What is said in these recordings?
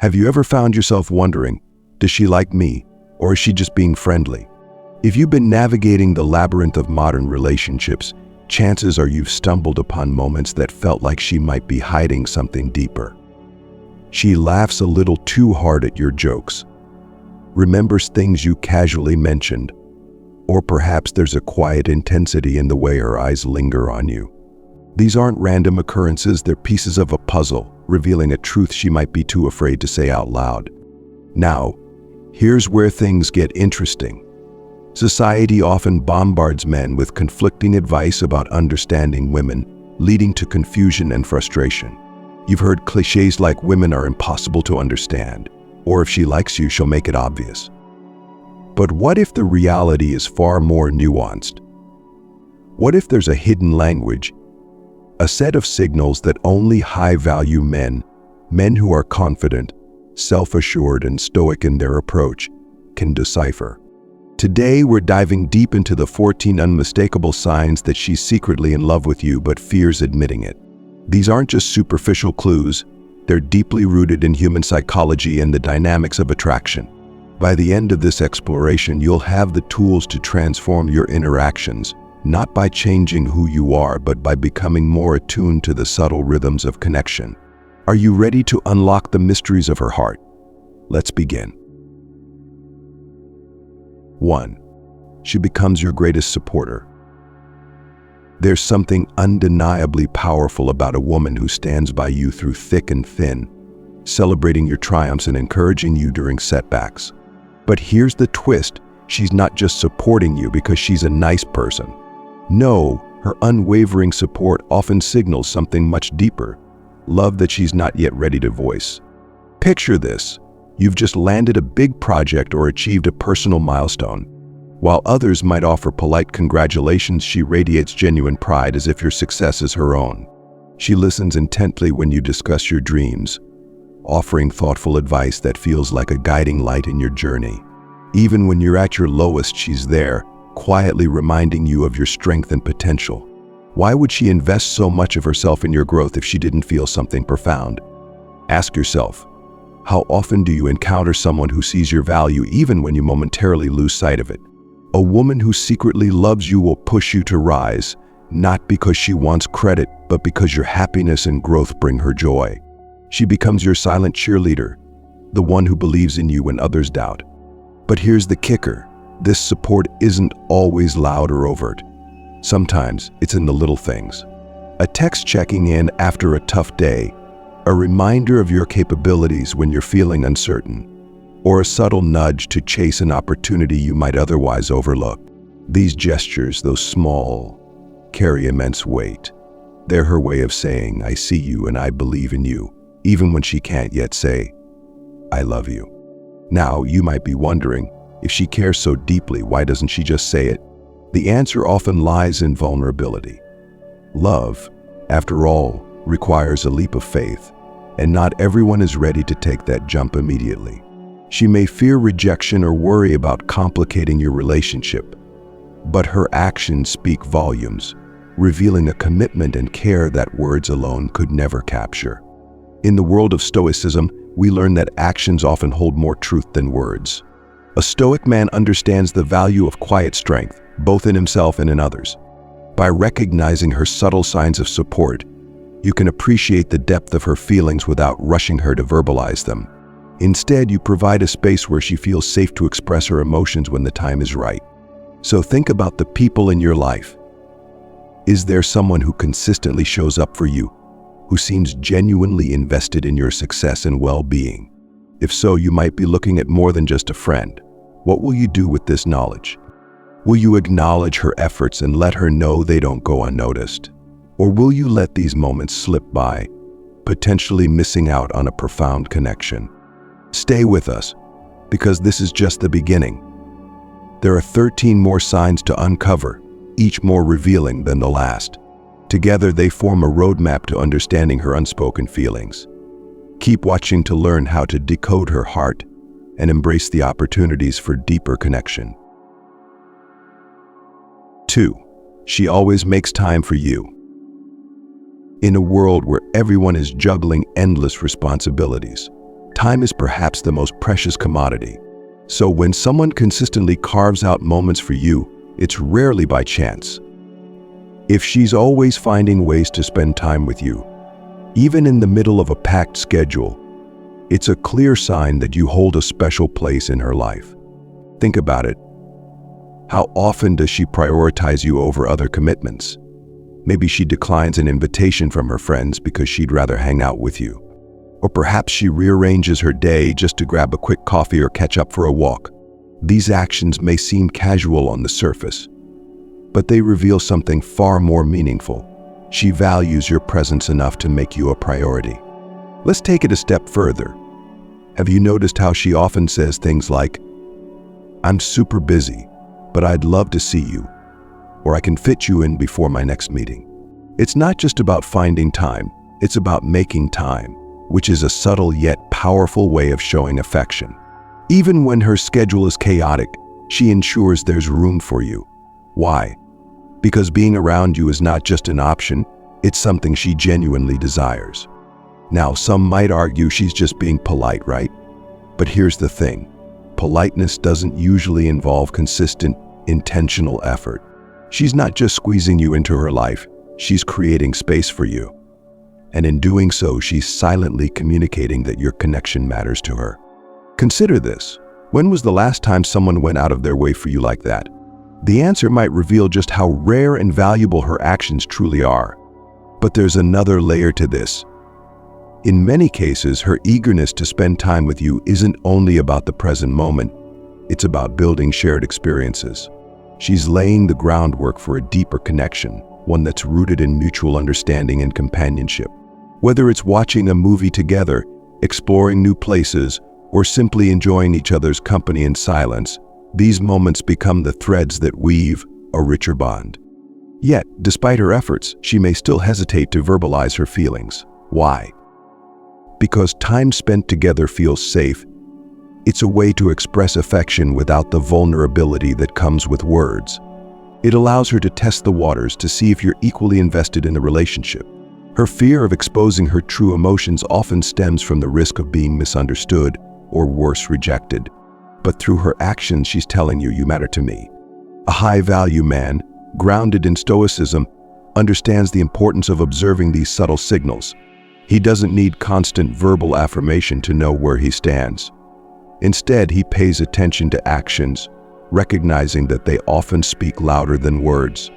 Have you ever found yourself wondering, does she like me, or is she just being friendly? If you've been navigating the labyrinth of modern relationships, chances are you've stumbled upon moments that felt like she might be hiding something deeper. She laughs a little too hard at your jokes, remembers things you casually mentioned, or perhaps there's a quiet intensity in the way her eyes linger on you. These aren't random occurrences, they're pieces of a puzzle, revealing a truth she might be too afraid to say out loud. Now, here's where things get interesting. Society often bombards men with conflicting advice about understanding women, leading to confusion and frustration. You've heard cliches like women are impossible to understand, or if she likes you, she'll make it obvious. But what if the reality is far more nuanced? What if there's a hidden language, a set of signals that only high-value men who are confident, self-assured, and stoic in their approach, can decipher? Today, we're diving deep into the 14 unmistakable signs that she's secretly in love with you but fears admitting it. These aren't just superficial clues, they're deeply rooted in human psychology and the dynamics of attraction. By the end of this exploration, you'll have the tools to transform your interactions, not by changing who you are, but by becoming more attuned to the subtle rhythms of connection. Are you ready to unlock the mysteries of her heart? Let's begin. 1. She becomes your greatest supporter. There's something undeniably powerful about a woman who stands by you through thick and thin, celebrating your triumphs and encouraging you during setbacks. But here's the twist, she's not just supporting you because she's a nice person. No, her unwavering support often signals something much deeper, love that she's not yet ready to voice. Picture this, you've just landed a big project or achieved a personal milestone. While others might offer polite congratulations, she radiates genuine pride as if your success is her own. She listens intently when you discuss your dreams, offering thoughtful advice that feels like a guiding light in your journey. Even when you're at your lowest, she's there, quietly reminding you of your strength and potential. Why would she invest so much of herself in your growth if she didn't feel something profound? Ask yourself, how often do you encounter someone who sees your value even when you momentarily lose sight of it? A woman who secretly loves you will push you to rise, not because she wants credit, but because your happiness and growth bring her joy. She becomes your silent cheerleader, the one who believes in you when others doubt. But here's the kicker. This support isn't always loud or overt. Sometimes it's in the little things. A text checking in after a tough day, a reminder of your capabilities when you're feeling uncertain, or a subtle nudge to chase an opportunity you might otherwise overlook. These gestures, though small, carry immense weight. They're her way of saying, I see you and I believe in you, even when she can't yet say, I love you. Now, you might be wondering, if she cares so deeply, why doesn't she just say it? The answer often lies in vulnerability. Love, after all, requires a leap of faith, and not everyone is ready to take that jump immediately. She may fear rejection or worry about complicating your relationship, but her actions speak volumes, revealing a commitment and care that words alone could never capture. In the world of Stoicism, we learn that actions often hold more truth than words. A Stoic man understands the value of quiet strength, both in himself and in others. By recognizing her subtle signs of support, you can appreciate the depth of her feelings without rushing her to verbalize them. Instead, you provide a space where she feels safe to express her emotions when the time is right. So think about the people in your life. Is there someone who consistently shows up for you, who seems genuinely invested in your success and well-being? If so, you might be looking at more than just a friend. What will you do with this knowledge? Will you acknowledge her efforts and let her know they don't go unnoticed? Or will you let these moments slip by, potentially missing out on a profound connection? Stay with us, because this is just the beginning. There are 13 more signs to uncover, each more revealing than the last. Together, they form a roadmap to understanding her unspoken feelings. Keep watching to learn how to decode her heart and embrace the opportunities for deeper connection. 2. She always makes time for you. In a world where everyone is juggling endless responsibilities, Time is perhaps the most precious commodity. So when someone consistently carves out moments for you, it's rarely by chance. If she's always finding ways to spend time with you, even in the middle of a packed schedule, it's a clear sign that you hold a special place in her life. Think about it. How often does she prioritize you over other commitments? Maybe she declines an invitation from her friends because she'd rather hang out with you. Or perhaps she rearranges her day just to grab a quick coffee or catch up for a walk. These actions may seem casual on the surface, but they reveal something far more meaningful. She values your presence enough to make you a priority. Let's take it a step further. Have you noticed how she often says things like, "I'm super busy, but I'd love to see you," or "I can fit you in before my next meeting"? It's not just about finding time, it's about making time, which is a subtle yet powerful way of showing affection. Even when her schedule is chaotic, she ensures there's room for you. Why? Because being around you is not just an option, it's something she genuinely desires. Now, some might argue she's just being polite, right? But here's the thing. Politeness doesn't usually involve consistent, intentional effort. She's not just squeezing you into her life, she's creating space for you. And in doing so, she's silently communicating that your connection matters to her. Consider this. When was the last time someone went out of their way for you like that? The answer might reveal just how rare and valuable her actions truly are. But there's another layer to this. In many cases, her eagerness to spend time with you isn't only about the present moment, it's about building shared experiences. She's laying the groundwork for a deeper connection, one that's rooted in mutual understanding and companionship. Whether it's watching a movie together, exploring new places, or simply enjoying each other's company in silence, these moments become the threads that weave a richer bond. Yet, despite her efforts, she may still hesitate to verbalize her feelings. Why? Because time spent together feels safe. It's a way to express affection without the vulnerability that comes with words. It allows her to test the waters to see if you're equally invested in the relationship. Her fear of exposing her true emotions often stems from the risk of being misunderstood or worse, rejected. But through her actions, she's telling you matter to me. A high-value man, grounded in Stoicism, understands the importance of observing these subtle signals. He doesn't need constant verbal affirmation to know where he stands. Instead, he pays attention to actions, recognizing that they often speak louder than words.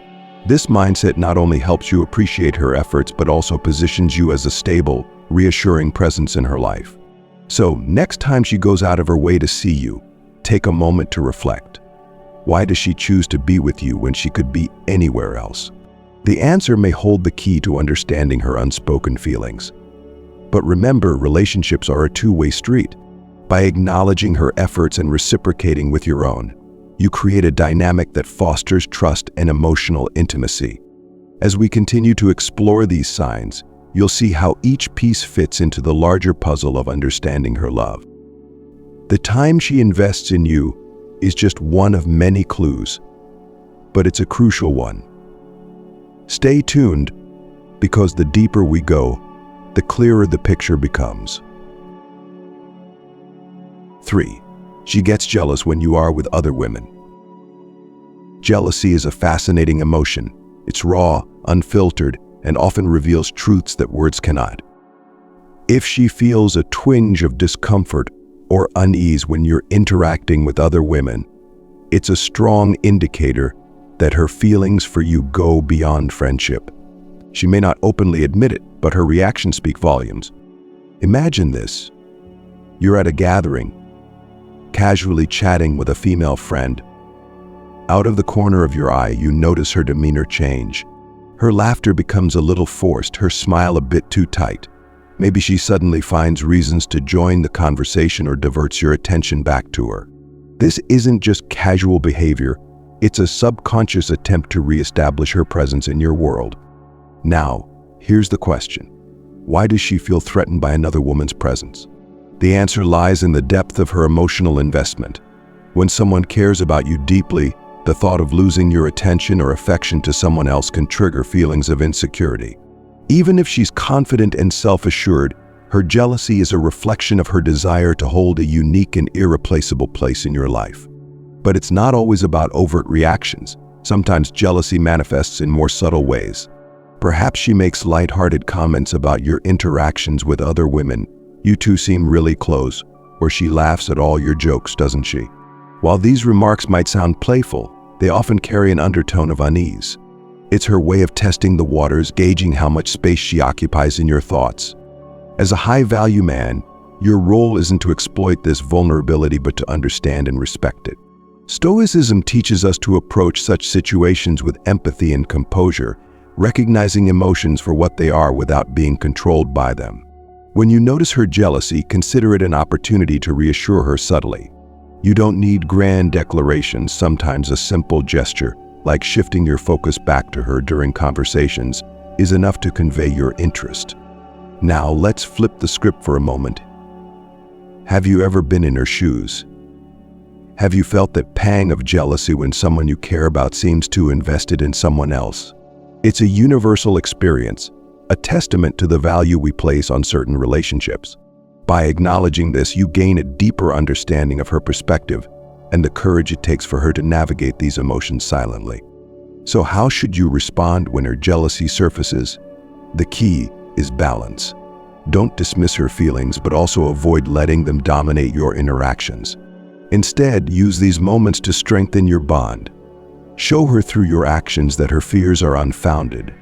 This mindset not only helps you appreciate her efforts, but also positions you as a stable, reassuring presence in her life. So, next time she goes out of her way to see you, take a moment to reflect. Why does she choose to be with you when she could be anywhere else? The answer may hold the key to understanding her unspoken feelings. But remember, relationships are a two-way street. By acknowledging her efforts and reciprocating with your own, you create a dynamic that fosters trust and emotional intimacy. As we continue to explore these signs, you'll see how each piece fits into the larger puzzle of understanding her love. The time she invests in you is just one of many clues, but it's a crucial one. Stay tuned, because the deeper we go, the clearer the picture becomes. 3. She gets jealous when you are with other women. Jealousy is a fascinating emotion. It's raw, unfiltered, and often reveals truths that words cannot. If she feels a twinge of discomfort or unease when you're interacting with other women, it's a strong indicator that her feelings for you go beyond friendship. She may not openly admit it, but her reactions speak volumes. Imagine this. You're at a gathering, casually chatting with a female friend. Out of the corner of your eye, you notice her demeanor change. Her laughter becomes a little forced, her smile a bit too tight. Maybe she suddenly finds reasons to join the conversation or diverts your attention back to her. This isn't just casual behavior, it's a subconscious attempt to reestablish her presence in your world. Now, here's the question. Why does she feel threatened by another woman's presence? The answer lies in the depth of her emotional investment. When someone cares about you deeply, the thought of losing your attention or affection to someone else can trigger feelings of insecurity. Even if she's confident and self-assured, Her jealousy is a reflection of her desire to hold a unique and irreplaceable place in your life. But it's not always about overt reactions. Sometimes jealousy manifests in more subtle ways. Perhaps she makes lighthearted comments about your interactions with other women. You two seem really close, or she laughs at all your jokes, doesn't she? While these remarks might sound playful, they often carry an undertone of unease. It's her way of testing the waters, gauging how much space she occupies in your thoughts. As a high-value man, your role isn't to exploit this vulnerability but to understand and respect it. Stoicism teaches us to approach such situations with empathy and composure, recognizing emotions for what they are without being controlled by them. When you notice her jealousy, consider it an opportunity to reassure her subtly. You don't need grand declarations. Sometimes a simple gesture, like shifting your focus back to her during conversations, is enough to convey your interest. Now let's flip the script for a moment. Have you ever been in her shoes? Have you felt that pang of jealousy when someone you care about seems too invested in someone else? It's a universal experience, a testament to the value we place on certain relationships. By acknowledging this, you gain a deeper understanding of her perspective and the courage it takes for her to navigate these emotions silently. So how should you respond when her jealousy surfaces? The key is balance. Don't dismiss her feelings, but also avoid letting them dominate your interactions. Instead, use these moments to strengthen your bond. Show her through your actions that her fears are unfounded,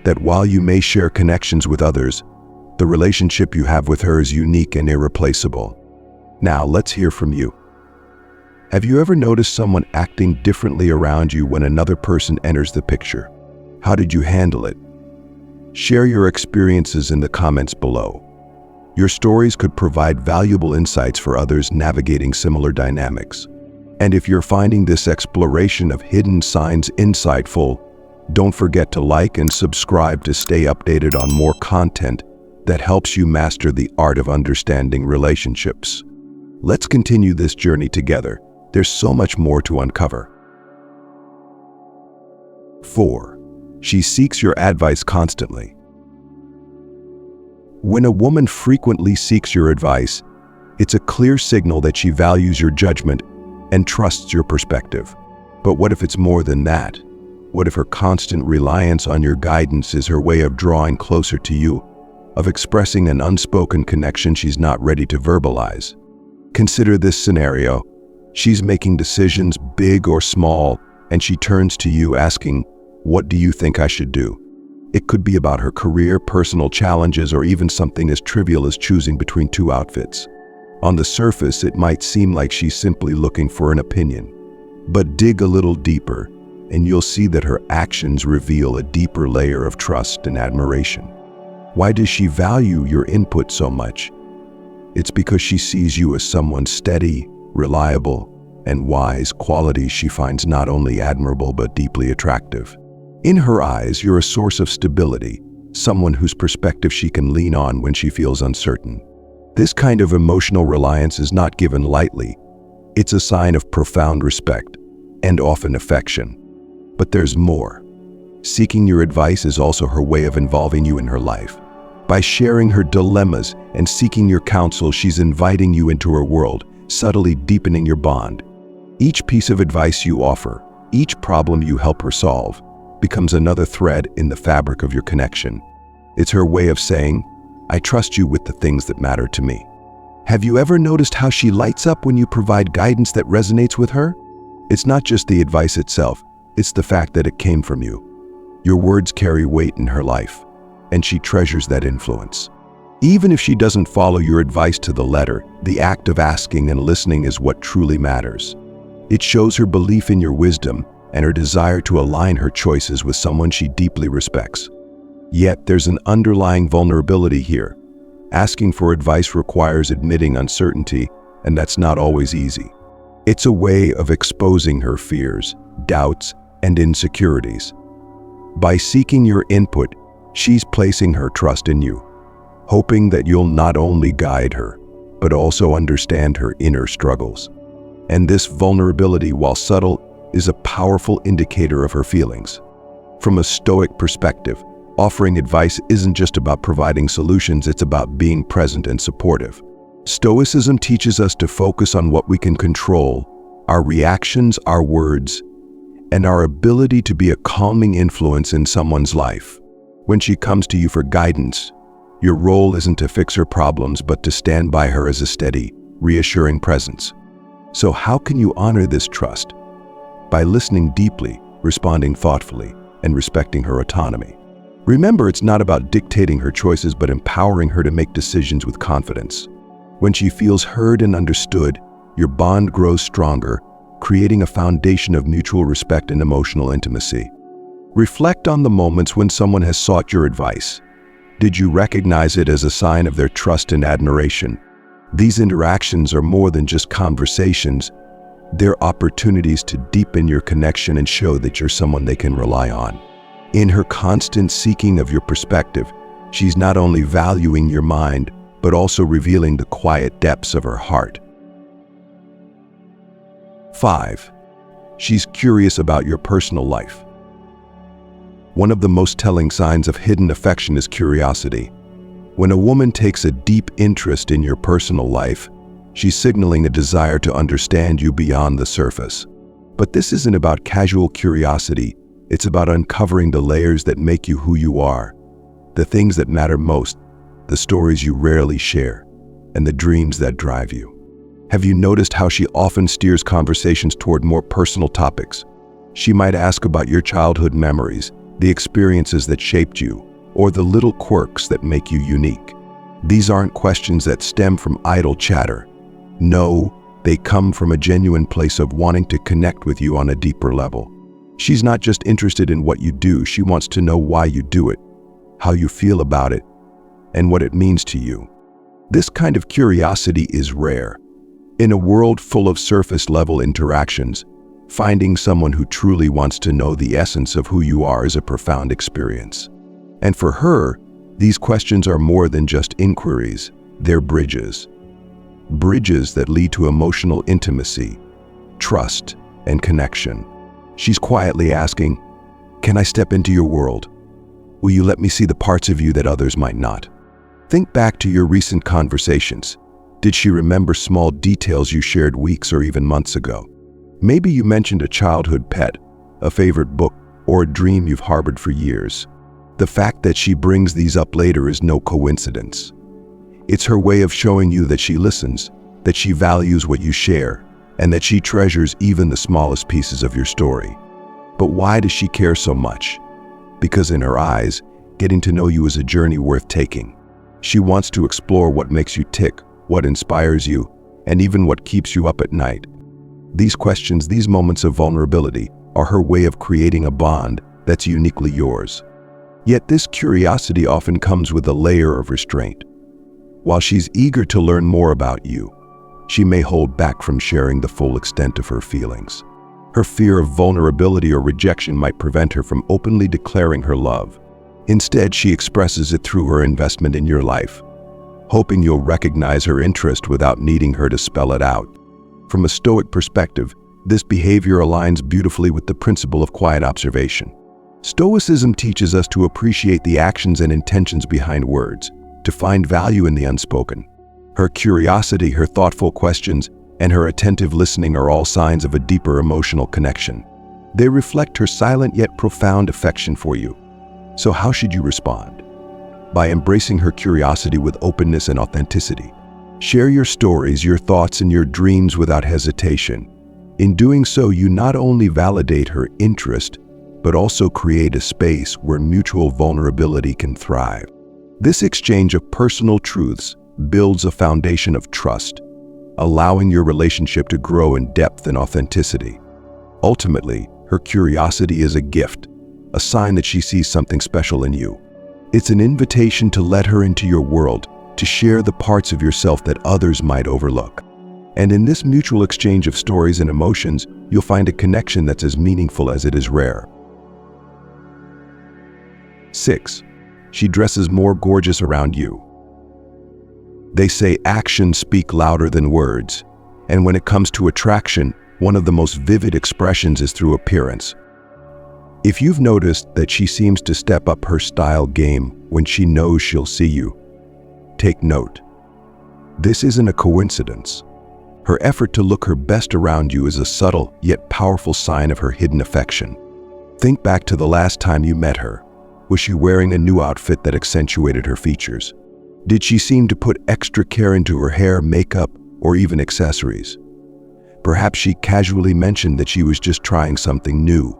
that while you may share connections with others, the relationship you have with her is unique and irreplaceable. Now, let's hear from you. Have you ever noticed someone acting differently around you when another person enters the picture? How did you handle it? Share your experiences in the comments below. Your stories could provide valuable insights for others navigating similar dynamics. And if you're finding this exploration of hidden signs insightful, don't forget to like and subscribe to stay updated on more content that helps you master the art of understanding relationships. Let's continue this journey together. There's so much more to uncover. 4. She seeks your advice constantly. When a woman frequently seeks your advice, it's a clear signal that she values your judgment and trusts your perspective. But what if it's more than that? What if her constant reliance on your guidance is her way of drawing closer to you, of expressing an unspoken connection she's not ready to verbalize? Consider this scenario. She's making decisions, big or small, and she turns to you asking, "What do you think I should do?" It could be about her career, personal challenges, or even something as trivial as choosing between two outfits. On the surface, it might seem like she's simply looking for an opinion. But dig a little deeper, and you'll see that her actions reveal a deeper layer of trust and admiration. Why does she value your input so much? It's because she sees you as someone steady, reliable, and wise, qualities she finds not only admirable but deeply attractive. In her eyes, you're a source of stability, someone whose perspective she can lean on when she feels uncertain. This kind of emotional reliance is not given lightly. It's a sign of profound respect and often affection. But there's more. Seeking your advice is also her way of involving you in her life. By sharing her dilemmas and seeking your counsel, she's inviting you into her world, subtly deepening your bond. Each piece of advice you offer, each problem you help her solve, becomes another thread in the fabric of your connection. It's her way of saying, "I trust you with the things that matter to me." Have you ever noticed how she lights up when you provide guidance that resonates with her? It's not just the advice itself, it's the fact that it came from you. Your words carry weight in her life, and she treasures that influence. Even if she doesn't follow your advice to the letter, the act of asking and listening is what truly matters. It shows her belief in your wisdom and her desire to align her choices with someone she deeply respects. Yet there's an underlying vulnerability here. Asking for advice requires admitting uncertainty, and that's not always easy. It's a way of exposing her fears, doubts, and insecurities. By seeking your input, she's placing her trust in you, hoping that you'll not only guide her, but also understand her inner struggles. And this vulnerability, while subtle, is a powerful indicator of her feelings. From a stoic perspective, Offering advice isn't just about providing solutions, it's about being present and supportive. Stoicism teaches us to focus on what we can control, our reactions, our words, and our ability to be a calming influence in someone's life. When she comes to you for guidance, your role isn't to fix her problems, but to stand by her as a steady, reassuring presence. So how can you honor this trust? By listening deeply, responding thoughtfully, and respecting her autonomy. Remember, it's not about dictating her choices, but empowering her to make decisions with confidence. When she feels heard and understood, your bond grows stronger, creating a foundation of mutual respect and emotional intimacy. Reflect on the moments when someone has sought your advice. Did you recognize it as a sign of their trust and admiration? These interactions are more than just conversations. They're opportunities to deepen your connection and show that you're someone they can rely on. In her constant seeking of your perspective, she's not only valuing your mind, but also revealing the quiet depths of her heart. 5. She's curious about your personal life. One of the most telling signs of hidden affection is curiosity. When a woman takes a deep interest in your personal life, she's signaling a desire to understand you beyond the surface. But this isn't about casual curiosity. It's about uncovering the layers that make you who you are, the things that matter most, the stories you rarely share, and the dreams that drive you. Have you noticed how she often steers conversations toward more personal topics? She might ask about your childhood memories, the experiences that shaped you, or the little quirks that make you unique. These aren't questions that stem from idle chatter. No, they come from a genuine place of wanting to connect with you on a deeper level. She's not just interested in what you do, she wants to know why you do it, how you feel about it, and what it means to you. This kind of curiosity is rare. In a world full of surface-level interactions, finding someone who truly wants to know the essence of who you are is a profound experience. And for her, these questions are more than just inquiries, they're bridges. Bridges that lead to emotional intimacy, trust, and connection. She's quietly asking, "Can I step into your world? Will you let me see the parts of you that others might not?" Think back to your recent conversations. Did she remember small details you shared weeks or even months ago? Maybe you mentioned a childhood pet, a favorite book, or a dream you've harbored for years. The fact that she brings these up later is no coincidence. It's her way of showing you that she listens, that she values what you share, and that she treasures even the smallest pieces of your story. But why does she care so much? Because in her eyes, getting to know you is a journey worth taking. She wants to explore what makes you tick, what inspires you, and even what keeps you up at night. These questions, these moments of vulnerability, are her way of creating a bond that's uniquely yours. Yet this curiosity often comes with a layer of restraint. While she's eager to learn more about you, she may hold back from sharing the full extent of her feelings. Her fear of vulnerability or rejection might prevent her from openly declaring her love. Instead, she expresses it through her investment in your life, hoping you'll recognize her interest without needing her to spell it out. From a Stoic perspective, this behavior aligns beautifully with the principle of quiet observation. Stoicism teaches us to appreciate the actions and intentions behind words, to find value in the unspoken. Her curiosity, her thoughtful questions, and her attentive listening are all signs of a deeper emotional connection. They reflect her silent yet profound affection for you. So how should you respond? By embracing her curiosity with openness and authenticity. Share your stories, your thoughts, and your dreams without hesitation. In doing so, you not only validate her interest, but also create a space where mutual vulnerability can thrive. This exchange of personal truths builds a foundation of trust, allowing your relationship to grow in depth and authenticity. Ultimately, her curiosity is a gift, a sign that she sees something special in you. It's an invitation to let her into your world, to share the parts of yourself that others might overlook. And in this mutual exchange of stories and emotions, you'll find a connection that's as meaningful as it is rare. 6. She dresses more gorgeous around you. They say actions speak louder than words, and when it comes to attraction, one of the most vivid expressions is through appearance. If you've noticed that she seems to step up her style game when she knows she'll see you, take note. This isn't a coincidence. Her effort to look her best around you is a subtle yet powerful sign of her hidden affection. Think back to the last time you met her. Was she wearing a new outfit that accentuated her features? Did she seem to put extra care into her hair, makeup, or even accessories? Perhaps she casually mentioned that she was just trying something new,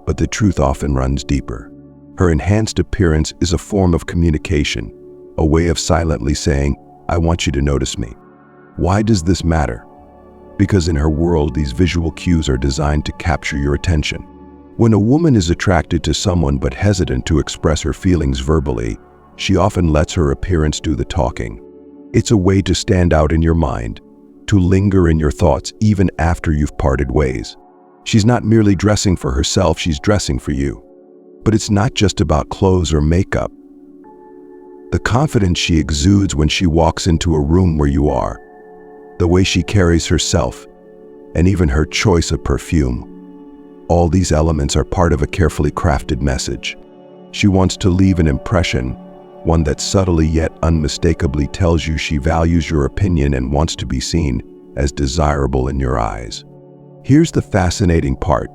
but the truth often runs deeper. Her enhanced appearance is a form of communication, a way of silently saying, "I want you to notice me." Why does this matter? Because in her world, these visual cues are designed to capture your attention. When a woman is attracted to someone but hesitant to express her feelings verbally, she often lets her appearance do the talking. It's a way to stand out in your mind, to linger in your thoughts even after you've parted ways. She's not merely dressing for herself, she's dressing for you. But it's not just about clothes or makeup. The confidence she exudes when she walks into a room where you are, the way she carries herself, and even her choice of perfume. All these elements are part of a carefully crafted message. She wants to leave an impression, one that subtly yet unmistakably tells you she values your opinion and wants to be seen as desirable in your eyes. Here's the fascinating part.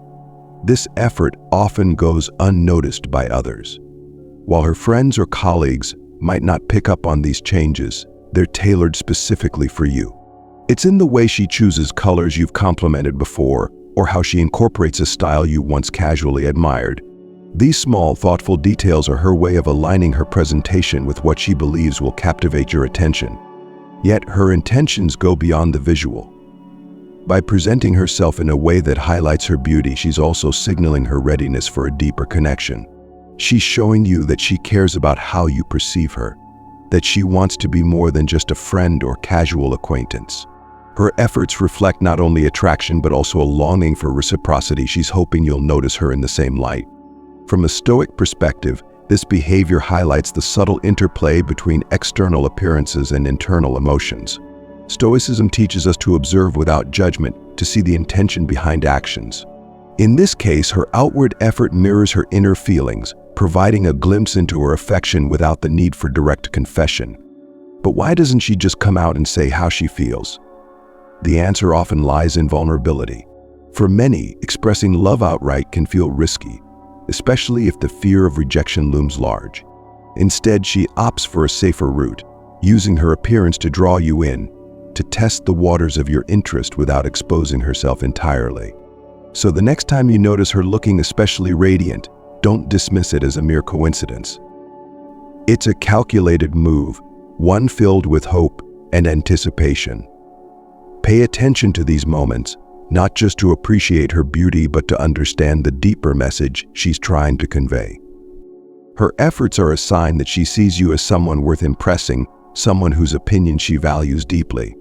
This effort often goes unnoticed by others. While her friends or colleagues might not pick up on these changes, they're tailored specifically for you. It's in the way she chooses colors you've complimented before, or how she incorporates a style you once casually admired. These small, thoughtful details are her way of aligning her presentation with what she believes will captivate your attention. Yet her intentions go beyond the visual. By presenting herself in a way that highlights her beauty, she's also signaling her readiness for a deeper connection. She's showing you that she cares about how you perceive her, that she wants to be more than just a friend or casual acquaintance. Her efforts reflect not only attraction but also a longing for reciprocity. She's hoping you'll notice her in the same light. From a Stoic perspective, this behavior highlights the subtle interplay between external appearances and internal emotions. Stoicism teaches us to observe without judgment, to see the intention behind actions. In this case, her outward effort mirrors her inner feelings, providing a glimpse into her affection without the need for direct confession. But why doesn't she just come out and say how she feels? The answer often lies in vulnerability. For many, expressing love outright can feel risky, especially if the fear of rejection looms large. Instead, she opts for a safer route, using her appearance to draw you in, to test the waters of your interest without exposing herself entirely. So the next time you notice her looking especially radiant, don't dismiss it as a mere coincidence. It's a calculated move, one filled with hope and anticipation. Pay attention to these moments, not just to appreciate her beauty, but to understand the deeper message she's trying to convey. Her efforts are a sign that she sees you as someone worth impressing, someone whose opinion she values deeply.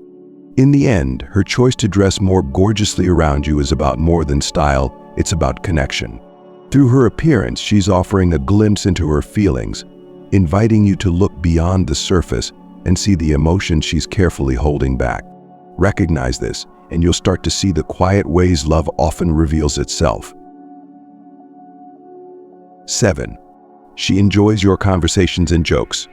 In the end, her choice to dress more gorgeously around you is about more than style, it's about connection. Through her appearance, she's offering a glimpse into her feelings, inviting you to look beyond the surface and see the emotions she's carefully holding back. Recognize this, and you'll start to see the quiet ways love often reveals itself. 7. She enjoys your conversations and jokes.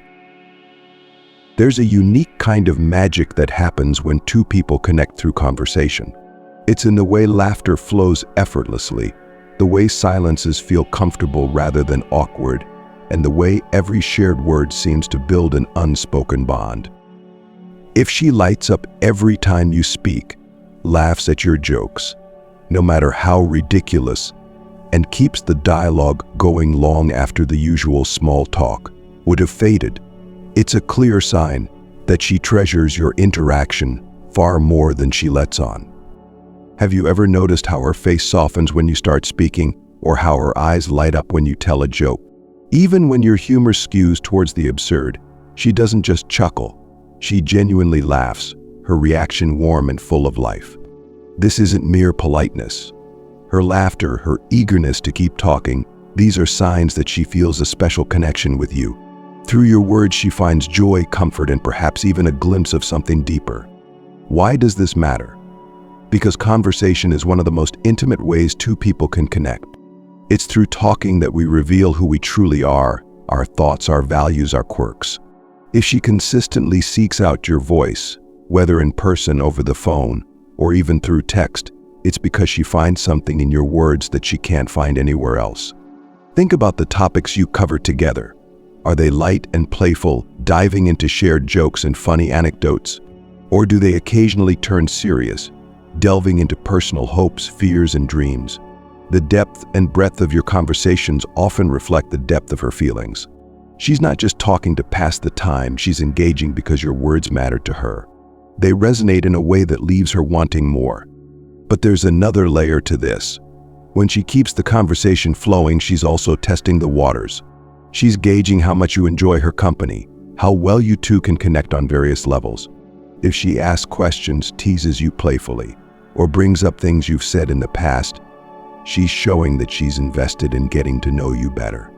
There's a unique kind of magic that happens when two people connect through conversation. It's in the way laughter flows effortlessly, the way silences feel comfortable rather than awkward, and the way every shared word seems to build an unspoken bond. If she lights up every time you speak, laughs at your jokes, no matter how ridiculous, and keeps the dialogue going long after the usual small talk would have faded, it's a clear sign that she treasures your interaction far more than she lets on. Have you ever noticed how her face softens when you start speaking, or how her eyes light up when you tell a joke? Even when your humor skews towards the absurd, she doesn't just chuckle, she genuinely laughs, her reaction warm and full of life. This isn't mere politeness. Her laughter, her eagerness to keep talking, these are signs that she feels a special connection with you. Through your words, she finds joy, comfort, and perhaps even a glimpse of something deeper. Why does this matter? Because conversation is one of the most intimate ways two people can connect. It's through talking that we reveal who we truly are, our thoughts, our values, our quirks. If she consistently seeks out your voice, whether in person, over the phone, or even through text, it's because she finds something in your words that she can't find anywhere else. Think about the topics you cover together. Are they light and playful, diving into shared jokes and funny anecdotes? Or do they occasionally turn serious, delving into personal hopes, fears, and dreams? The depth and breadth of your conversations often reflect the depth of her feelings. She's not just talking to pass the time, she's engaging because your words matter to her. They resonate in a way that leaves her wanting more. But there's another layer to this. When she keeps the conversation flowing, she's also testing the waters. She's gauging how much you enjoy her company, how well you two can connect on various levels. If she asks questions, teases you playfully, or brings up things you've said in the past, she's showing that she's invested in getting to know you better.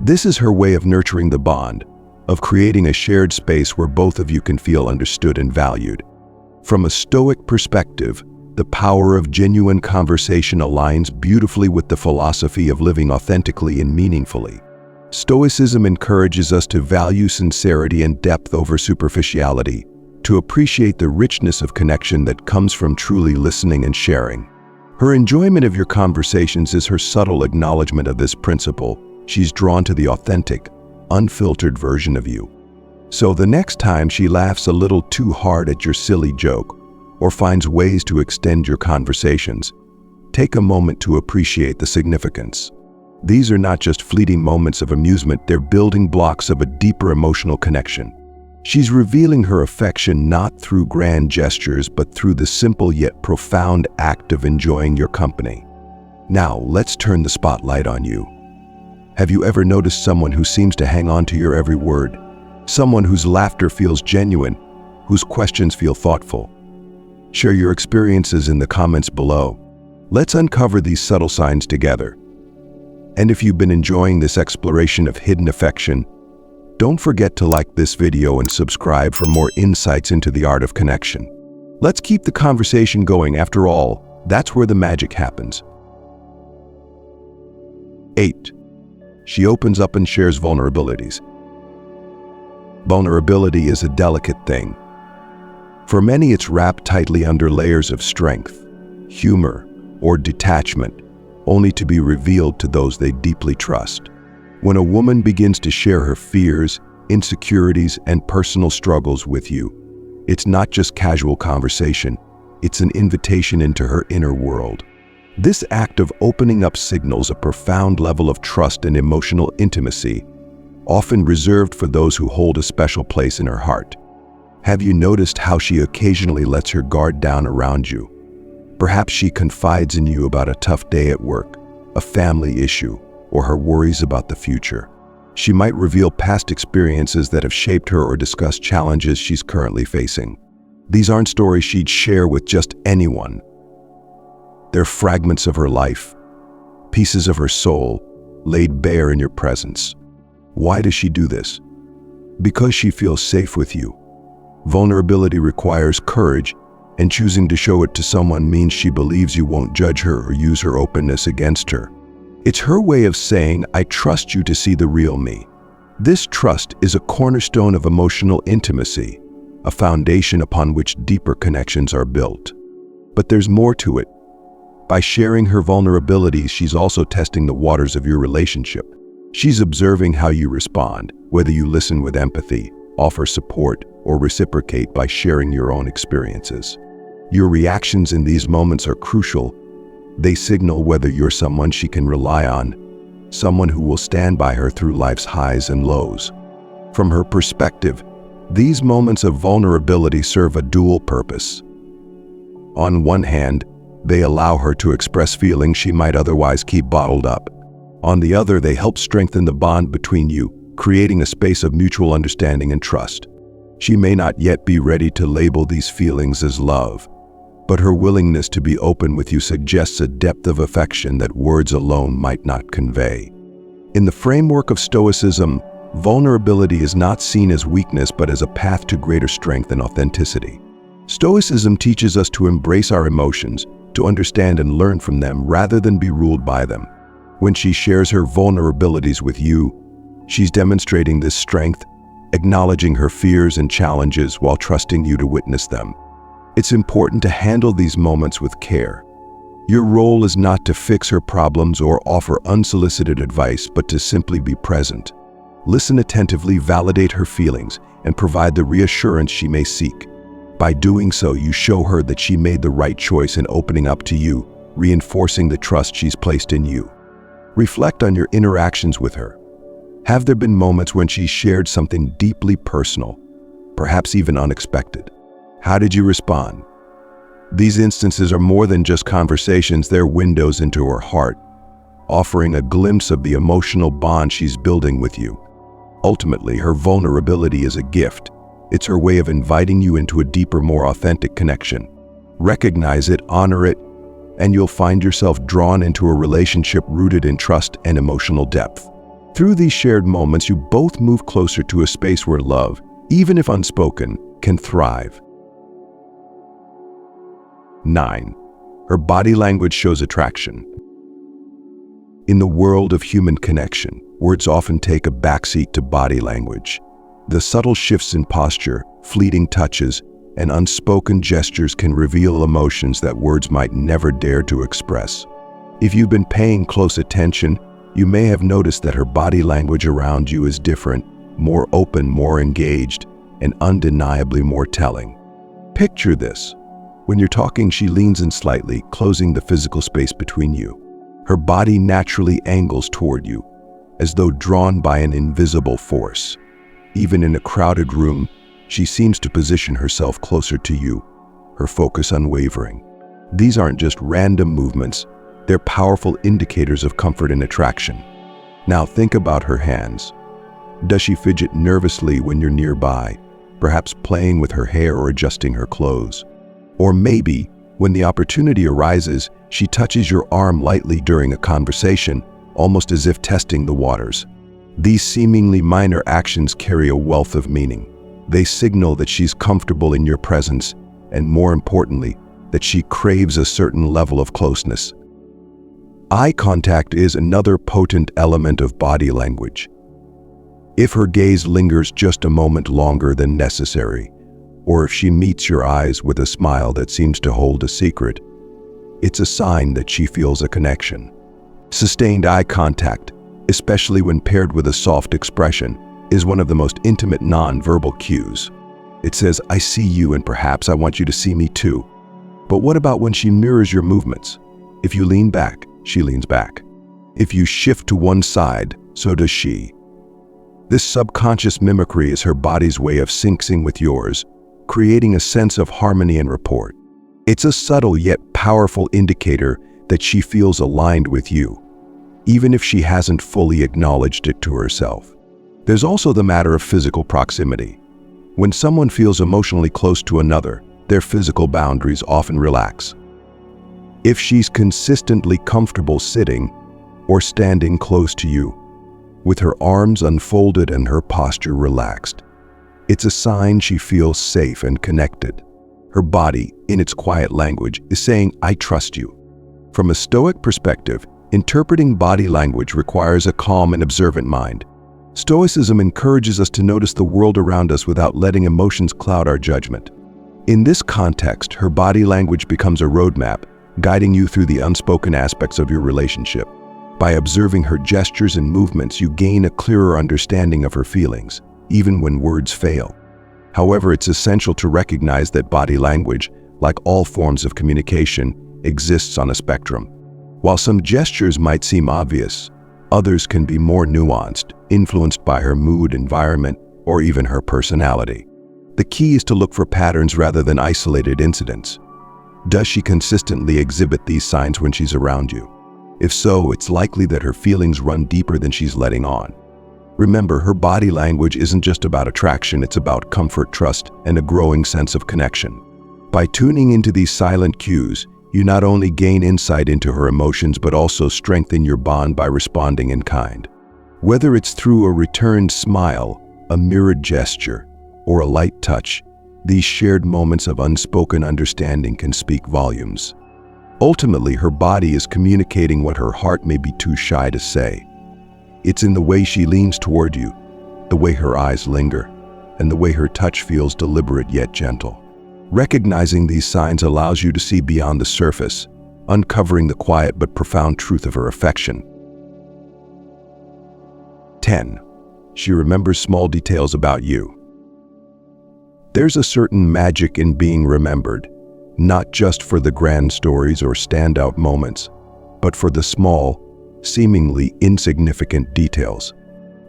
This is her way of nurturing the bond, of creating a shared space where both of you can feel understood and valued. From a Stoic perspective, the power of genuine conversation aligns beautifully with the philosophy of living authentically and meaningfully. Stoicism encourages us to value sincerity and depth over superficiality, to appreciate the richness of connection that comes from truly listening and sharing. Her enjoyment of your conversations is her subtle acknowledgement of this principle. She's drawn to the authentic, unfiltered version of you. So the next time she laughs a little too hard at your silly joke, or finds ways to extend your conversations, take a moment to appreciate the significance. These are not just fleeting moments of amusement, they're building blocks of a deeper emotional connection. She's revealing her affection not through grand gestures, but through the simple yet profound act of enjoying your company. Now, let's turn the spotlight on you. Have you ever noticed someone who seems to hang on to your every word? Someone whose laughter feels genuine, whose questions feel thoughtful? Share your experiences in the comments below. Let's uncover these subtle signs together. And if you've been enjoying this exploration of hidden affection, don't forget to like this video and subscribe for more insights into the art of connection. Let's keep the conversation going. After all, that's where the magic happens. 8. She opens up and shares vulnerabilities. Vulnerability is a delicate thing. For many, it's wrapped tightly under layers of strength, humor, or detachment, only to be revealed to those they deeply trust. When a woman begins to share her fears, insecurities, and personal struggles with you, it's not just casual conversation, it's an invitation into her inner world. This act of opening up signals a profound level of trust and emotional intimacy, often reserved for those who hold a special place in her heart. Have you noticed how she occasionally lets her guard down around you? Perhaps she confides in you about a tough day at work, a family issue, or her worries about the future. She might reveal past experiences that have shaped her or discuss challenges she's currently facing. These aren't stories she'd share with just anyone. They're fragments of her life, pieces of her soul, laid bare in your presence. Why does she do this? Because she feels safe with you. Vulnerability requires courage, and choosing to show it to someone means she believes you won't judge her or use her openness against her. It's her way of saying, I trust you to see the real me. This trust is a cornerstone of emotional intimacy, a foundation upon which deeper connections are built. But there's more to it. By sharing her vulnerabilities, she's also testing the waters of your relationship. She's observing how you respond, whether you listen with empathy, offer support, or reciprocate by sharing your own experiences. Your reactions in these moments are crucial. They signal whether you're someone she can rely on, someone who will stand by her through life's highs and lows. From her perspective, these moments of vulnerability serve a dual purpose. On one hand, they allow her to express feelings she might otherwise keep bottled up. On the other, they help strengthen the bond between you, creating a space of mutual understanding and trust. She may not yet be ready to label these feelings as love, but her willingness to be open with you suggests a depth of affection that words alone might not convey. In the framework of Stoicism, vulnerability is not seen as weakness but as a path to greater strength and authenticity. Stoicism teaches us to embrace our emotions, to understand and learn from them rather than be ruled by them. When she shares her vulnerabilities with you, she's demonstrating this strength, acknowledging her fears and challenges while trusting you to witness them. It's important to handle these moments with care. Your role is not to fix her problems or offer unsolicited advice, but to simply be present. Listen attentively, validate her feelings, and provide the reassurance she may seek. By doing so, you show her that she made the right choice in opening up to you, reinforcing the trust she's placed in you. Reflect on your interactions with her. Have there been moments when she shared something deeply personal, perhaps even unexpected? How did you respond? These instances are more than just conversations, they're windows into her heart, offering a glimpse of the emotional bond she's building with you. Ultimately, her vulnerability is a gift. It's her way of inviting you into a deeper, more authentic connection. Recognize it, honor it, and you'll find yourself drawn into a relationship rooted in trust and emotional depth. Through these shared moments, you both move closer to a space where love, even if unspoken, can thrive. 9. Her body language shows attraction. In the world of human connection, words often take a backseat to body language. The subtle shifts in posture, fleeting touches, and unspoken gestures can reveal emotions that words might never dare to express. If you've been paying close attention, you may have noticed that her body language around you is different, more open, more engaged, and undeniably more telling. Picture this. When you're talking, she leans in slightly, closing the physical space between you. Her body naturally angles toward you, as though drawn by an invisible force. Even in a crowded room, she seems to position herself closer to you, her focus unwavering. These aren't just random movements, they're powerful indicators of comfort and attraction. Now think about her hands. Does she fidget nervously when you're nearby, perhaps playing with her hair or adjusting her clothes? Or maybe, when the opportunity arises, she touches your arm lightly during a conversation, almost as if testing the waters. These seemingly minor actions carry a wealth of meaning. They signal that she's comfortable in your presence, and more importantly, that she craves a certain level of closeness. Eye contact is another potent element of body language. If her gaze lingers just a moment longer than necessary, or if she meets your eyes with a smile that seems to hold a secret, it's a sign that she feels a connection. Sustained eye contact, especially when paired with a soft expression, is one of the most intimate non-verbal cues. It says, "I see you and perhaps I want you to see me too." But what about when she mirrors your movements? If you lean back, she leans back. If you shift to one side, so does she. This subconscious mimicry is her body's way of syncing with yours, creating a sense of harmony and rapport. It's a subtle yet powerful indicator that she feels aligned with you, even if she hasn't fully acknowledged it to herself. There's also the matter of physical proximity. When someone feels emotionally close to another, their physical boundaries often relax. If she's consistently comfortable sitting or standing close to you, with her arms unfolded and her posture relaxed, it's a sign she feels safe and connected. Her body, in its quiet language, is saying, "I trust you." From a Stoic perspective, interpreting body language requires a calm and observant mind. Stoicism encourages us to notice the world around us without letting emotions cloud our judgment. In this context, her body language becomes a roadmap, guiding you through the unspoken aspects of your relationship. By observing her gestures and movements, you gain a clearer understanding of her feelings, even when words fail. However, it's essential to recognize that body language, like all forms of communication, exists on a spectrum. While some gestures might seem obvious, others can be more nuanced, influenced by her mood, environment, or even her personality. The key is to look for patterns rather than isolated incidents. Does she consistently exhibit these signs when she's around you? If so, it's likely that her feelings run deeper than she's letting on. Remember, her body language isn't just about attraction, it's about comfort, trust, and a growing sense of connection. By tuning into these silent cues, you not only gain insight into her emotions but also strengthen your bond by responding in kind. Whether it's through a returned smile, a mirrored gesture, or a light touch, these shared moments of unspoken understanding can speak volumes. Ultimately, her body is communicating what her heart may be too shy to say. It's in the way she leans toward you, the way her eyes linger, and the way her touch feels deliberate yet gentle. Recognizing these signs allows you to see beyond the surface, uncovering the quiet but profound truth of her affection. 10. She remembers small details about you. There's a certain magic in being remembered, not just for the grand stories or standout moments, but for the small, seemingly insignificant details.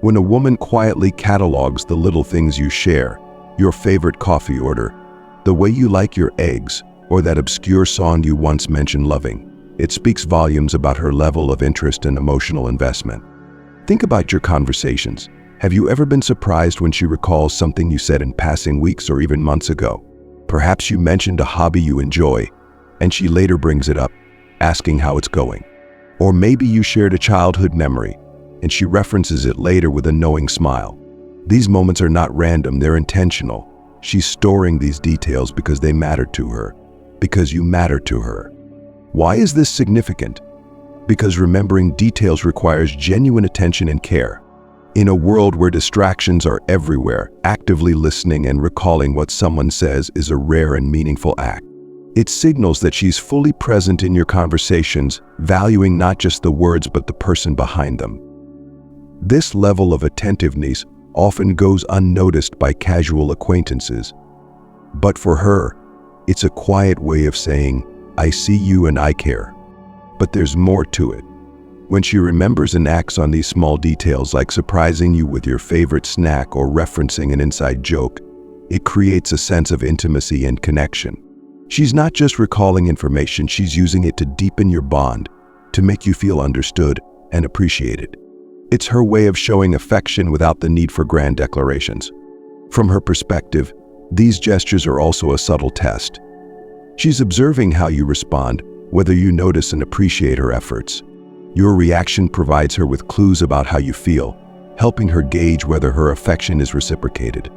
When a woman quietly catalogs the little things you share, your favorite coffee order, the way you like your eggs, or that obscure song you once mentioned loving, it speaks volumes about her level of interest and emotional investment. Think about your conversations. Have you ever been surprised when she recalls something you said in passing weeks or even months ago? Perhaps you mentioned a hobby you enjoy, and she later brings it up, asking how it's going. Or maybe you shared a childhood memory, and she references it later with a knowing smile. These moments are not random, they're intentional. She's storing these details because they matter to her, because you matter to her. Why is this significant? Because remembering details requires genuine attention and care. In a world where distractions are everywhere, actively listening and recalling what someone says is a rare and meaningful act. It signals that she's fully present in your conversations, valuing not just the words but the person behind them. This level of attentiveness often goes unnoticed by casual acquaintances. But for her, it's a quiet way of saying, "I see you and I care." But there's more to it. When she remembers and acts on these small details, like surprising you with your favorite snack or referencing an inside joke, it creates a sense of intimacy and connection. She's not just recalling information, she's using it to deepen your bond, to make you feel understood and appreciated. It's her way of showing affection without the need for grand declarations. From her perspective, these gestures are also a subtle test. She's observing how you respond, whether you notice and appreciate her efforts. Your reaction provides her with clues about how you feel, helping her gauge whether her affection is reciprocated.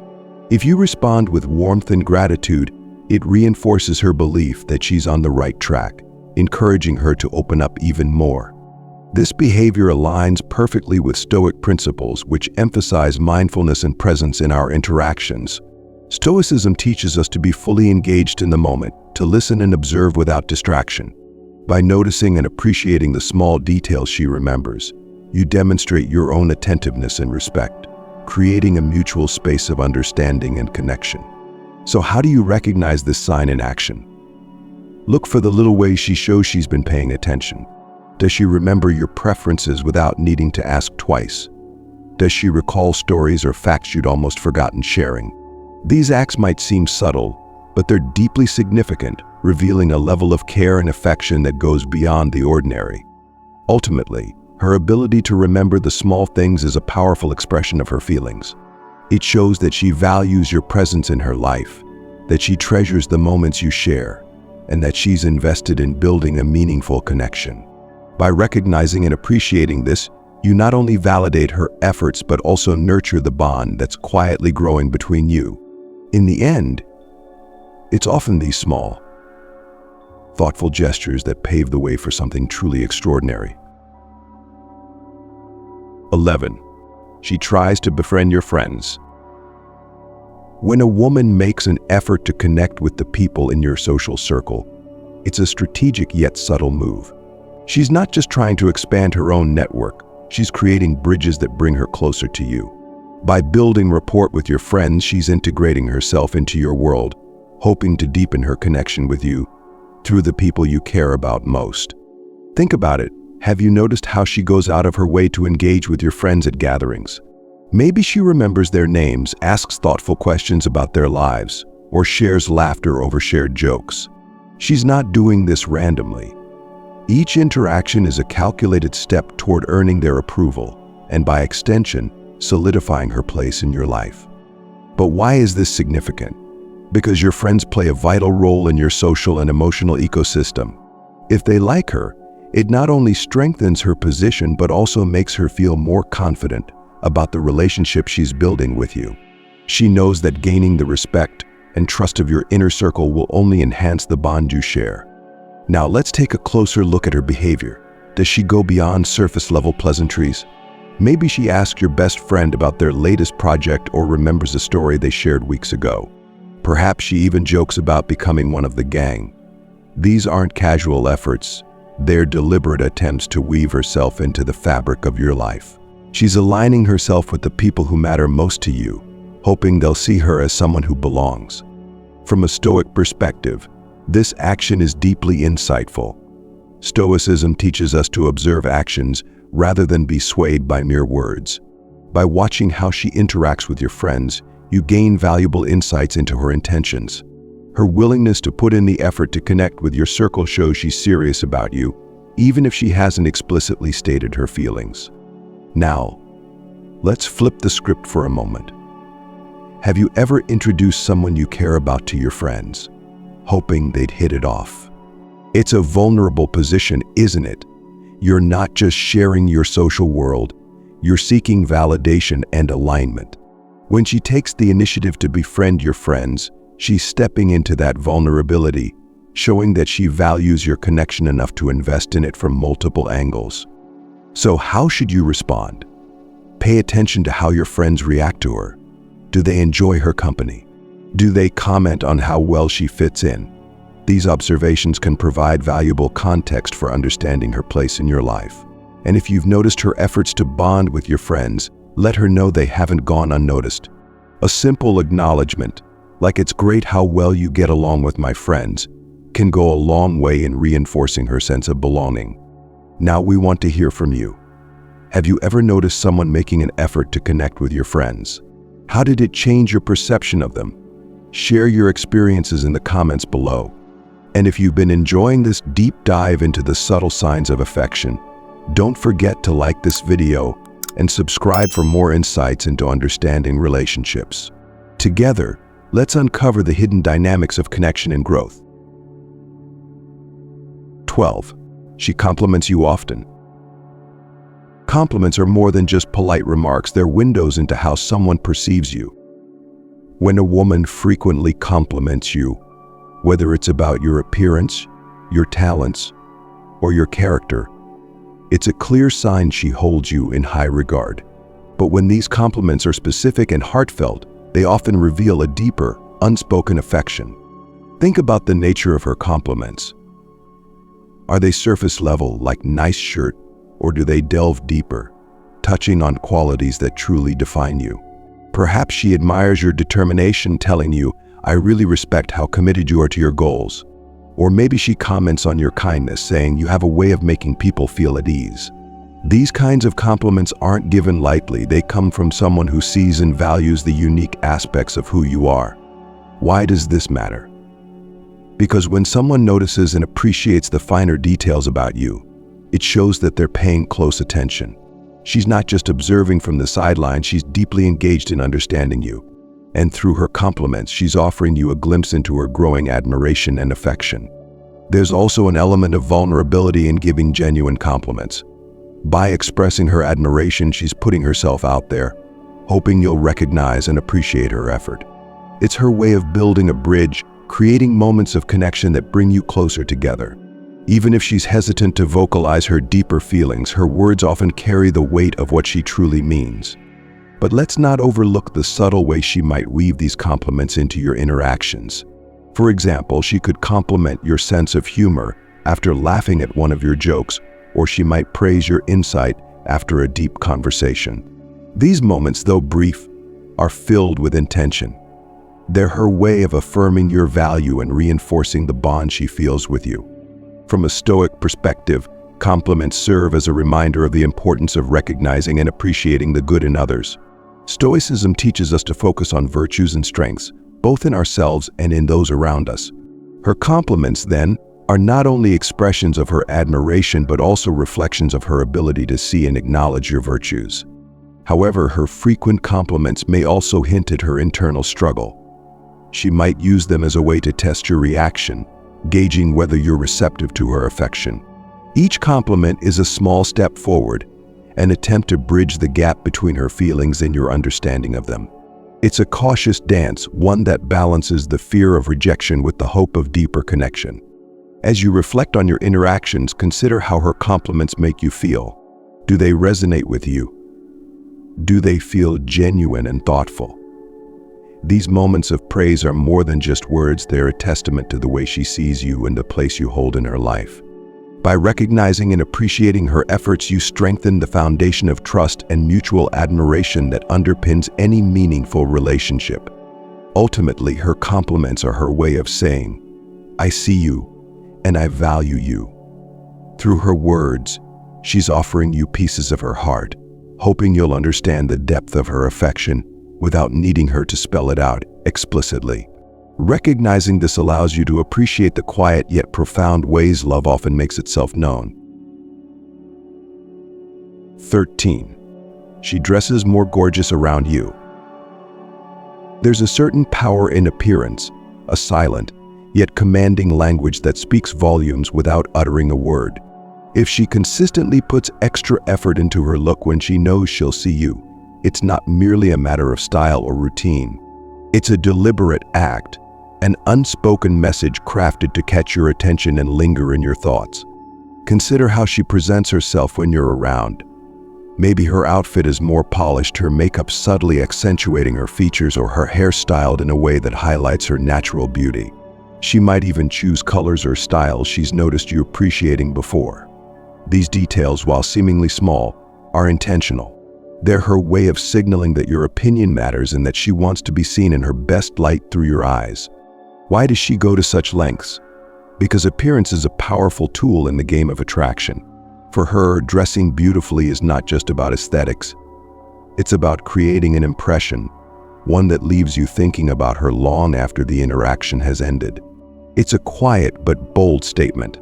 If you respond with warmth and gratitude, it reinforces her belief that she's on the right track, encouraging her to open up even more. This behavior aligns perfectly with Stoic principles, which emphasize mindfulness and presence in our interactions. Stoicism teaches us to be fully engaged in the moment, to listen and observe without distraction. By noticing and appreciating the small details she remembers, you demonstrate your own attentiveness and respect, creating a mutual space of understanding and connection. So how do you recognize this sign in action? Look for the little ways she shows she's been paying attention. Does she remember your preferences without needing to ask twice? Does she recall stories or facts you'd almost forgotten sharing? These acts might seem subtle, but they're deeply significant, revealing a level of care and affection that goes beyond the ordinary. Ultimately, her ability to remember the small things is a powerful expression of her feelings. It shows that she values your presence in her life, that she treasures the moments you share, and that she's invested in building a meaningful connection. By recognizing and appreciating this, you not only validate her efforts but also nurture the bond that's quietly growing between you. In the end, it's often these small, thoughtful gestures that pave the way for something truly extraordinary. 11. She tries to befriend your friends. When a woman makes an effort to connect with the people in your social circle, it's a strategic yet subtle move. She's not just trying to expand her own network, she's creating bridges that bring her closer to you. By building rapport with your friends, she's integrating herself into your world, hoping to deepen her connection with you through the people you care about most. Think about it. Have you noticed how she goes out of her way to engage with your friends at gatherings? Maybe she remembers their names, asks thoughtful questions about their lives, or shares laughter over shared jokes. She's not doing this randomly. Each interaction is a calculated step toward earning their approval, and by extension, solidifying her place in your life. But why is this significant? Because your friends play a vital role in your social and emotional ecosystem. If they like her, it not only strengthens her position but also makes her feel more confident about the relationship she's building with you. She knows that gaining the respect and trust of your inner circle will only enhance the bond you share. Now let's take a closer look at her behavior. Does she go beyond surface-level pleasantries? Maybe she asks your best friend about their latest project or remembers a story they shared weeks ago. Perhaps she even jokes about becoming one of the gang. These aren't casual efforts. They're deliberate attempts to weave herself into the fabric of your life. She's aligning herself with the people who matter most to you, hoping they'll see her as someone who belongs. From a Stoic perspective, this action is deeply insightful. Stoicism teaches us to observe actions rather than be swayed by mere words. By watching how she interacts with your friends, you gain valuable insights into her intentions. Her willingness to put in the effort to connect with your circle shows she's serious about you, even if she hasn't explicitly stated her feelings. Now, let's flip the script for a moment. Have you ever introduced someone you care about to your friends, hoping they'd hit it off? It's a vulnerable position, isn't it? You're not just sharing your social world, you're seeking validation and alignment. When she takes the initiative to befriend your friends, she's stepping into that vulnerability, showing that she values your connection enough to invest in it from multiple angles. So how should you respond? Pay attention to how your friends react to her. Do they enjoy her company? Do they comment on how well she fits in? These observations can provide valuable context for understanding her place in your life. And if you've noticed her efforts to bond with your friends, let her know they haven't gone unnoticed. A simple acknowledgement, like "It's great how well you get along with my friends," can go a long way in reinforcing her sense of belonging. Now we want to hear from you. Have you ever noticed someone making an effort to connect with your friends? How did it change your perception of them? Share your experiences in the comments below. And if you've been enjoying this deep dive into the subtle signs of affection, don't forget to like this video and subscribe for more insights into understanding relationships. Together, let's uncover the hidden dynamics of connection and growth. 12. She compliments you often. Compliments are more than just polite remarks, they're windows into how someone perceives you. When a woman frequently compliments you, whether it's about your appearance, your talents, or your character, it's a clear sign she holds you in high regard. But when these compliments are specific and heartfelt, they often reveal a deeper, unspoken affection. Think about the nature of her compliments. Are they surface level, like "nice shirt," or do they delve deeper, touching on qualities that truly define you? Perhaps she admires your determination, telling you, "I really respect how committed you are to your goals." Or maybe she comments on your kindness, saying, "You have a way of making people feel at ease." These kinds of compliments aren't given lightly. They come from someone who sees and values the unique aspects of who you are. Why does this matter? Because when someone notices and appreciates the finer details about you, it shows that they're paying close attention. She's not just observing from the sidelines, she's deeply engaged in understanding you. And through her compliments, she's offering you a glimpse into her growing admiration and affection. There's also an element of vulnerability in giving genuine compliments. By expressing her admiration, she's putting herself out there, hoping you'll recognize and appreciate her effort. It's her way of building a bridge, creating moments of connection that bring you closer together. Even if she's hesitant to vocalize her deeper feelings, her words often carry the weight of what she truly means. But let's not overlook the subtle way she might weave these compliments into your interactions. For example, she could compliment your sense of humor after laughing at one of your jokes, or she might praise your insight after a deep conversation. These moments, though brief, are filled with intention. They're her way of affirming your value and reinforcing the bond she feels with you. From a Stoic perspective, compliments serve as a reminder of the importance of recognizing and appreciating the good in others. Stoicism teaches us to focus on virtues and strengths, both in ourselves and in those around us. Her compliments, then, are not only expressions of her admiration but also reflections of her ability to see and acknowledge your virtues. However, her frequent compliments may also hint at her internal struggle. She might use them as a way to test your reaction, gauging whether you're receptive to her affection. Each compliment is a small step forward, an attempt to bridge the gap between her feelings and your understanding of them. It's a cautious dance, one that balances the fear of rejection with the hope of deeper connection. As you reflect on your interactions, consider how her compliments make you feel. Do they resonate with you? Do they feel genuine and thoughtful? These moments of praise are more than just words, they're a testament to the way she sees you and the place you hold in her life. By recognizing and appreciating her efforts, you strengthen the foundation of trust and mutual admiration that underpins any meaningful relationship. Ultimately, her compliments are her way of saying, "I see you, and I value you." Through her words, she's offering you pieces of her heart, hoping you'll understand the depth of her affection without needing her to spell it out explicitly. Recognizing this allows you to appreciate the quiet yet profound ways love often makes itself known. 13. She dresses more gorgeous around you. There's a certain power in appearance, a silent, yet commanding language that speaks volumes without uttering a word. If she consistently puts extra effort into her look when she knows she'll see you, it's not merely a matter of style or routine. It's a deliberate act, an unspoken message crafted to catch your attention and linger in your thoughts. Consider how she presents herself when you're around. Maybe her outfit is more polished, her makeup subtly accentuating her features, or her hair styled in a way that highlights her natural beauty. She might even choose colors or styles she's noticed you appreciating before. These details, while seemingly small, are intentional. They're her way of signaling that your opinion matters and that she wants to be seen in her best light through your eyes. Why does she go to such lengths? Because appearance is a powerful tool in the game of attraction. For her, dressing beautifully is not just about aesthetics. It's about creating an impression, one that leaves you thinking about her long after the interaction has ended. It's a quiet but bold statement.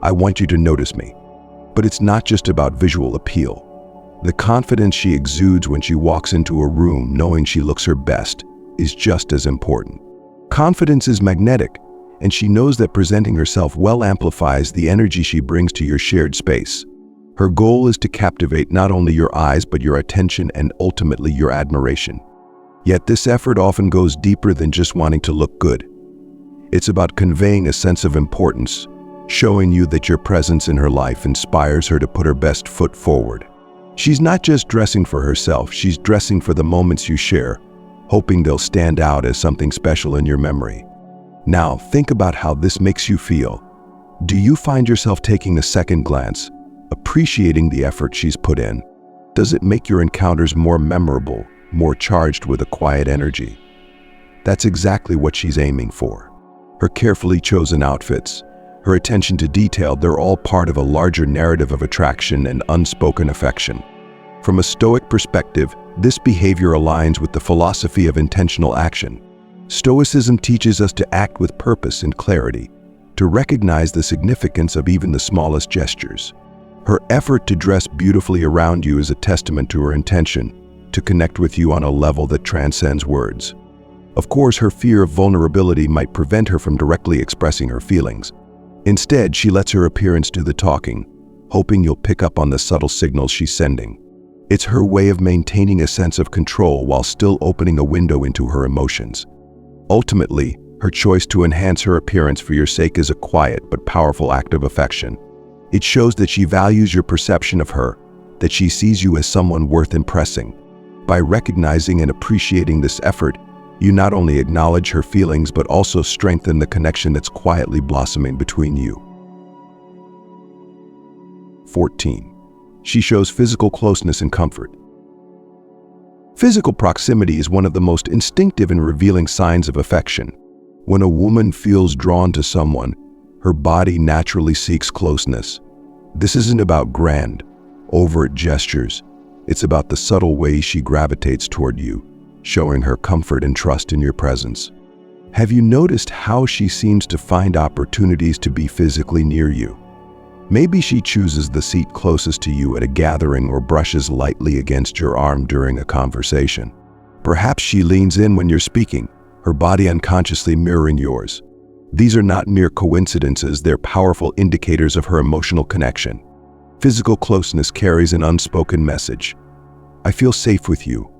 I want you to notice me. But it's not just about visual appeal. The confidence she exudes when she walks into a room knowing she looks her best is just as important. Confidence is magnetic, and she knows that presenting herself well amplifies the energy she brings to your shared space. Her goal is to captivate not only your eyes but your attention and ultimately your admiration. Yet this effort often goes deeper than just wanting to look good. It's about conveying a sense of importance, showing you that your presence in her life inspires her to put her best foot forward. She's not just dressing for herself, she's dressing for the moments you share, hoping they'll stand out as something special in your memory. Now, think about how this makes you feel. Do you find yourself taking a second glance, appreciating the effort she's put in? Does it make your encounters more memorable, more charged with a quiet energy? That's exactly what she's aiming for. Her carefully chosen outfits, her attention to detail, they're all part of a larger narrative of attraction and unspoken affection. From a Stoic perspective, this behavior aligns with the philosophy of intentional action. Stoicism teaches us to act with purpose and clarity, to recognize the significance of even the smallest gestures. Her effort to dress beautifully around you is a testament to her intention to connect with you on a level that transcends words. Of course, her fear of vulnerability might prevent her from directly expressing her feelings. Instead, she lets her appearance do the talking, hoping you'll pick up on the subtle signals she's sending. It's her way of maintaining a sense of control while still opening a window into her emotions. Ultimately, her choice to enhance her appearance for your sake is a quiet but powerful act of affection. It shows that she values your perception of her, that she sees you as someone worth impressing. By recognizing and appreciating this effort, you not only acknowledge her feelings but also strengthen the connection that's quietly blossoming between you. 14. She shows physical closeness and comfort. Physical proximity is one of the most instinctive and revealing signs of affection. When a woman feels drawn to someone, her body naturally seeks closeness. This isn't about grand, overt gestures. It's about the subtle ways she gravitates toward you, showing her comfort and trust in your presence. Have you noticed how she seems to find opportunities to be physically near you? Maybe she chooses the seat closest to you at a gathering or brushes lightly against your arm during a conversation. Perhaps she leans in when you're speaking, her body unconsciously mirroring yours. These are not mere coincidences, they're powerful indicators of her emotional connection. Physical closeness carries an unspoken message. I feel safe with you.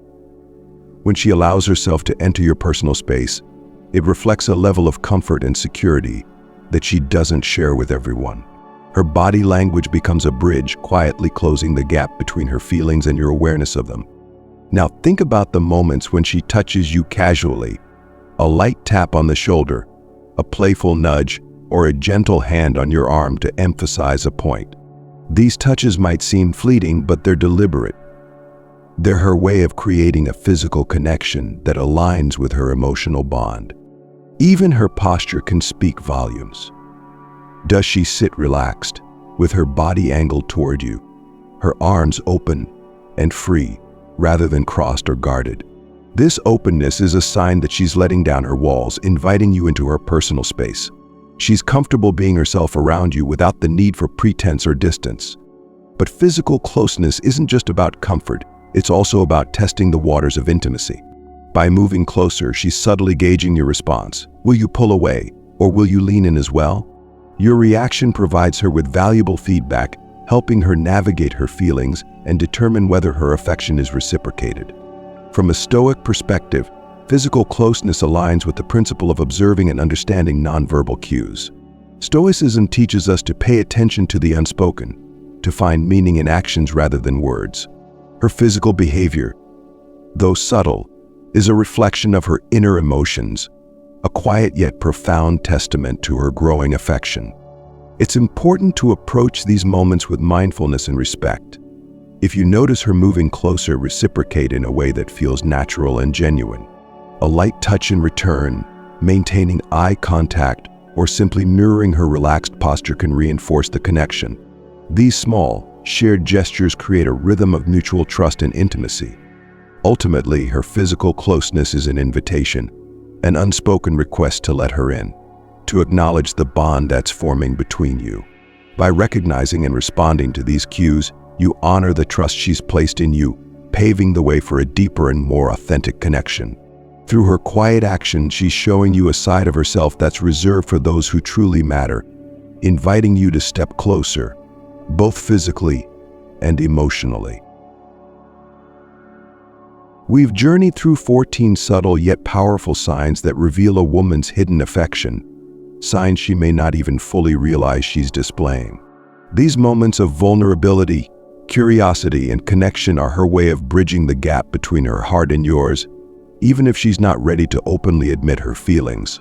When she allows herself to enter your personal space, it reflects a level of comfort and security, that she doesn't share with everyone. Her body language becomes a bridge, quietly closing the gap between her feelings and your awareness of them. Now think about the moments when she touches you casually. A light tap on the shoulder, a playful nudge, or a gentle hand on your arm to emphasize a point. These touches might seem fleeting, but they're deliberate. They're her way of creating a physical connection that aligns with her emotional bond. Even her posture can speak volumes. Does she sit relaxed, with her body angled toward you, her arms open and free, rather than crossed or guarded? This openness is a sign that she's letting down her walls, inviting you into her personal space. She's comfortable being herself around you without the need for pretense or distance. But physical closeness isn't just about comfort, it's also about testing the waters of intimacy. By moving closer, she's subtly gauging your response. Will you pull away, or will you lean in as well? Your reaction provides her with valuable feedback, helping her navigate her feelings and determine whether her affection is reciprocated. From a Stoic perspective, physical closeness aligns with the principle of observing and understanding nonverbal cues. Stoicism teaches us to pay attention to the unspoken, to find meaning in actions rather than words. Her physical behavior, though subtle, is a reflection of her inner emotions, a quiet yet profound testament to her growing affection. It's important to approach these moments with mindfulness and respect. If you notice her moving closer, reciprocate in a way that feels natural and genuine. A light touch in return, maintaining eye contact, or simply mirroring her relaxed posture can reinforce the connection. These small, shared gestures create a rhythm of mutual trust and intimacy. Ultimately, her physical closeness is an invitation, an unspoken request to let her in, to acknowledge the bond that's forming between you. By recognizing and responding to these cues, you honor the trust she's placed in you, paving the way for a deeper and more authentic connection. Through her quiet action, she's showing you a side of herself that's reserved for those who truly matter, inviting you to step closer, both physically and emotionally. We've journeyed through 14 subtle yet powerful signs that reveal a woman's hidden affection, signs she may not even fully realize she's displaying. These moments of vulnerability, curiosity, and connection are her way of bridging the gap between her heart and yours, even if she's not ready to openly admit her feelings.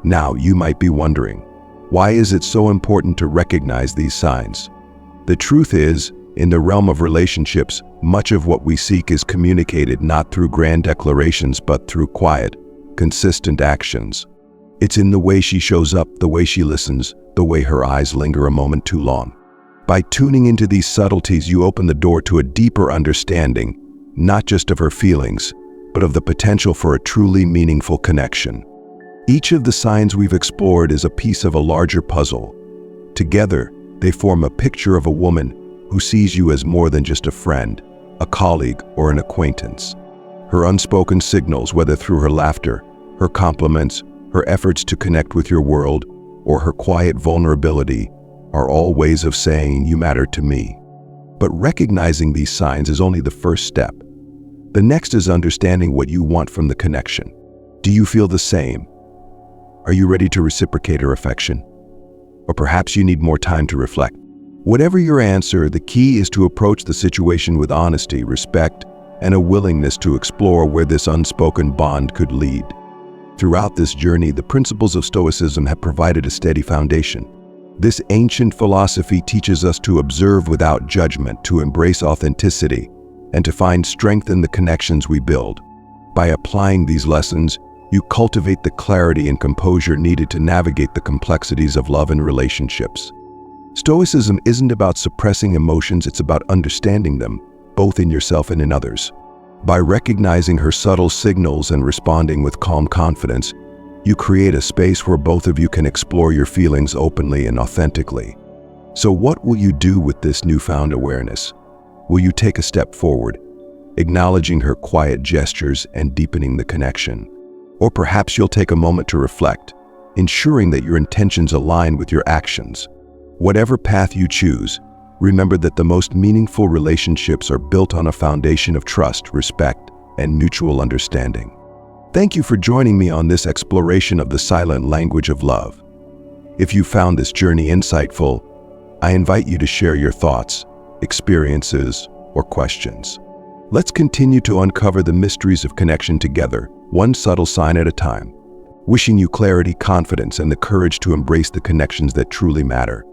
Now, you might be wondering, why is it so important to recognize these signs? The truth is, in the realm of relationships, much of what we seek is communicated not through grand declarations but through quiet, consistent actions. It's in the way she shows up, the way she listens, the way her eyes linger a moment too long. By tuning into these subtleties, you open the door to a deeper understanding, not just of her feelings, but of the potential for a truly meaningful connection. Each of the signs we've explored is a piece of a larger puzzle. Together, they form a picture of a woman who sees you as more than just a friend, a colleague, or an acquaintance. Her unspoken signals, whether through her laughter, her compliments, her efforts to connect with your world, or her quiet vulnerability, are all ways of saying you matter to me. But recognizing these signs is only the first step. The next is understanding what you want from the connection. Do you feel the same? Are you ready to reciprocate her affection? Or perhaps you need more time to reflect. Whatever your answer, the key is to approach the situation with honesty, respect, and a willingness to explore where this unspoken bond could lead. Throughout this journey, the principles of Stoicism have provided a steady foundation. This ancient philosophy teaches us to observe without judgment, to embrace authenticity, and to find strength in the connections we build. By applying these lessons, you cultivate the clarity and composure needed to navigate the complexities of love and relationships. Stoicism isn't about suppressing emotions, it's about understanding them, both in yourself and in others. By recognizing her subtle signals and responding with calm confidence, you create a space where both of you can explore your feelings openly and authentically. So what will you do with this newfound awareness? Will you take a step forward, acknowledging her quiet gestures and deepening the connection? Or perhaps you'll take a moment to reflect, ensuring that your intentions align with your actions. Whatever path you choose, remember that the most meaningful relationships are built on a foundation of trust, respect, and mutual understanding. Thank you for joining me on this exploration of the silent language of love. If you found this journey insightful, I invite you to share your thoughts, experiences, or questions. Let's continue to uncover the mysteries of connection together, one subtle sign at a time. Wishing you clarity, confidence, and the courage to embrace the connections that truly matter.